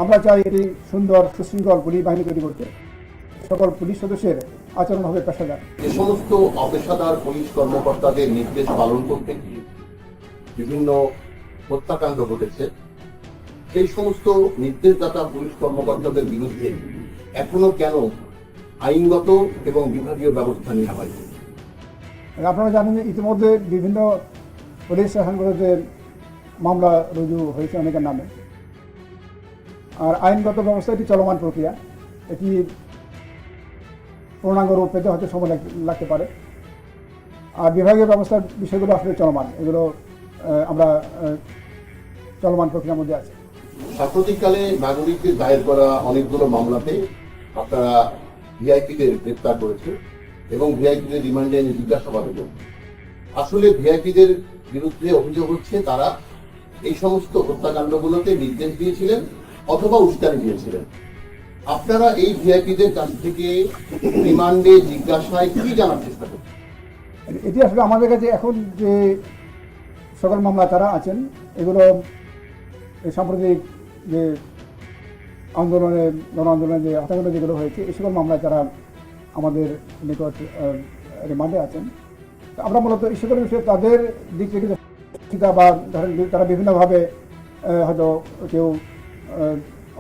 আমরা চাই এটি সুন্দর সুশৃঙ্খল পুলিশ বাহিনী তৈরি করতে। সকল পুলিশ সদস্যের আচরণ হবে পেশাদার। যে সমস্ত অপেশাদার পুলিশ কর্মকর্তাদের নির্দেশ পালন করতে গিয়ে বিভিন্ন হত্যাকাণ্ড ঘটেছে, সেই সমস্ত নির্দেশদাতা পুলিশ কর্মকর্তাদের বিরুদ্ধে এখনো কেন আইনগত এবং বিভাগীয় ব্যবস্থা নেওয়া হয়নি? আপনারা জানেন যে ইতিমধ্যে বিভিন্ন পুলিশ শাসনগুলোতে মামলা রুজু হয়েছে অনেকের নামে, আর আইনগত ব্যবস্থা এটি চলমান প্রক্রিয়া। এটি পূর্ণাঙ্গ রূপ পেতে হয়তো সময় লাগতে পারে। আর বিভাগীয় ব্যবস্থার বিষয়গুলো আসলে চলমান, এগুলো আমরা চলমান প্রক্রিয়ার মধ্যে আছে। সাম্প্রতিককালে নাগরিকদের দায়ের করা অনেকগুলো মামলাতে আপনারা ভিআইপিদের গ্রেপ্তার করেছেন এবং ভিআইপিদের রিমান্ডে এনে জিজ্ঞাসাবাদ করবেন। আসলে ভিআইপিদের বিরুদ্ধে অভিযোগ হচ্ছে তারা এই সমস্ত হত্যাকাণ্ডগুলোতে নির্দেশ দিয়েছিলেন অথবা উস্কানি দিয়েছিলেন। আপনারা এই ভিআইপিদের কাছ থেকে রিমান্ডে জিজ্ঞাসায় কি জানার চেষ্টা করছেন? এটি আসলে আমাদের কাছে এখন যে সকল মামলা তারা আছেন, এগুলো সাম্প্রতিক যে আন্দোলনে গণ আন্দোলনে যে হত্যাকাণ্ড যেগুলো হয়েছে, এই সকল মামলায় তারা আমাদের নিকট রিমান্ডে আছেন। আমরা মূলত এই সকল বিষয়ে তাদের দিক থেকে বা ধরেন তারা বিভিন্নভাবে হয়তো কেউ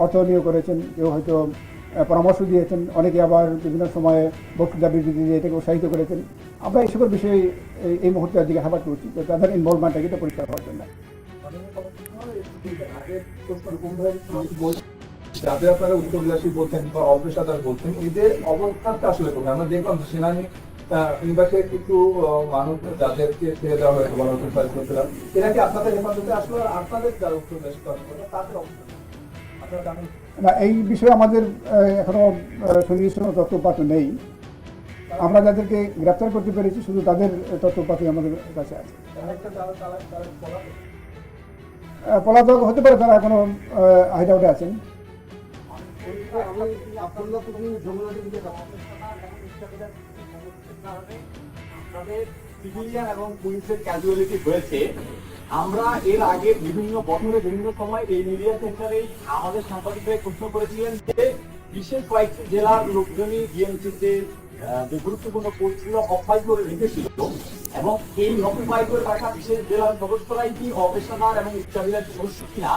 অর্থ নিয়োগ করেছেন, কেউ হয়তো পরামর্শ দিয়েছেন, অনেকে আবার বিভিন্ন সময়ে বক্তৃতা বিবৃতি দিয়ে এটাকে উৎসাহিত করেছেন। আমরা এই সকল বিষয়ে এই মুহূর্তে জিজ্ঞাসাবাদ করছি যে তাদের ইনভলভমেন্টটা এটা পরিষ্কার হওয়ার জন্য। যাদের আপনারা উত্তরবিলাসী বলছেন বা অপেশাদার বলছেন, এদের অবস্থানটা আসলে কমে। আমরা দেখলাম সেনানি নিবাসে কিছু মানুষ যাদেরকে ছেড়ে দেওয়া হয়েছে গণতন্ত্র, এরা কি আপনাদের হেফাজতে আসলো? আর আপনাদের যারা উত্তরবিলাসী কর্মকর্তা তাদের অবস্থান আপনারা জানেন না, এই বিষয়ে আমাদের এখনো সুনির্দিষ্ট তথ্যপাত নেই। আমরা যাদেরকে গ্রেপ্তার করতে পেরেছি শুধু তাদের তথ্যপাতি আমাদের কাছে আছে। পলাতক হতে পারে, তারা এখনো হাইডআউটে আছেন। সিভিলিয়ান এবং পুলিশের ক্যাজুয়ালিটি হয়েছে। আমরা এর আগে বিভিন্ন বছরে বিভিন্ন সময় এই মিডিয়া সেন্টারে আমাদের সাংবাদিকরা প্রশ্ন করেছিলেন যে বিশেষ কয়েকটি জেলার লোকজনই বিএনপিতে যে গুরুত্বপূর্ণ পোস্টগুলো অকুপাই করে রেখেছিল এবং এই অকুপাই করে রাখা বিশেষ জেলার সদস্যরাই কি অপেশাদার এবং উচ্চাভিলাষী সদস্য কিনা।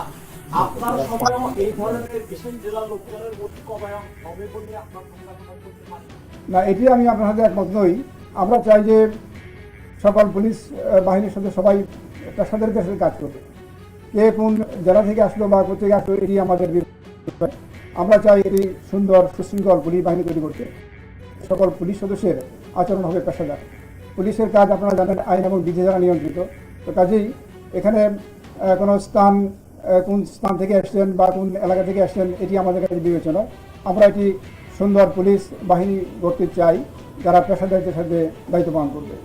আপনার সময়ও এই ধরনের বিশেষ জেলার লোকজনের মধ্যে কবায়ন হবে বলে আপনার করতে পারেন না, এটি আমি আপনার সাথে একমত নই। আমরা চাই যে সকল পুলিশ বাহিনীর সাথে সবাই পেশাদারিত্বের সাথে কাজ করবে। কে কোন জেলা থেকে আসলো বা কোথেকে আসলো এটি আমাদের বিষয়। আমরা চাই এটি সুন্দর সুশৃঙ্খল পুলিশ বাহিনী তৈরি করতে। সকল পুলিশ সদস্যের আচরণ হবে পেশাদার। পুলিশের কাজ আপনারা জানেন আইন এবং বিধি দ্বারা নিয়ন্ত্রিত। তো কাজেই এখানে কোনো স্থান, কোন স্থান থেকে আসছেন বা কোন এলাকা থেকে আসছেন এটি আমাদের কাছে বিবেচনা। আমরা এটি সুন্দর পুলিশ বাহিনী গড়তে চাই যারা পেশাদারিত্বের সাথে দায়িত্ব পালন করবে।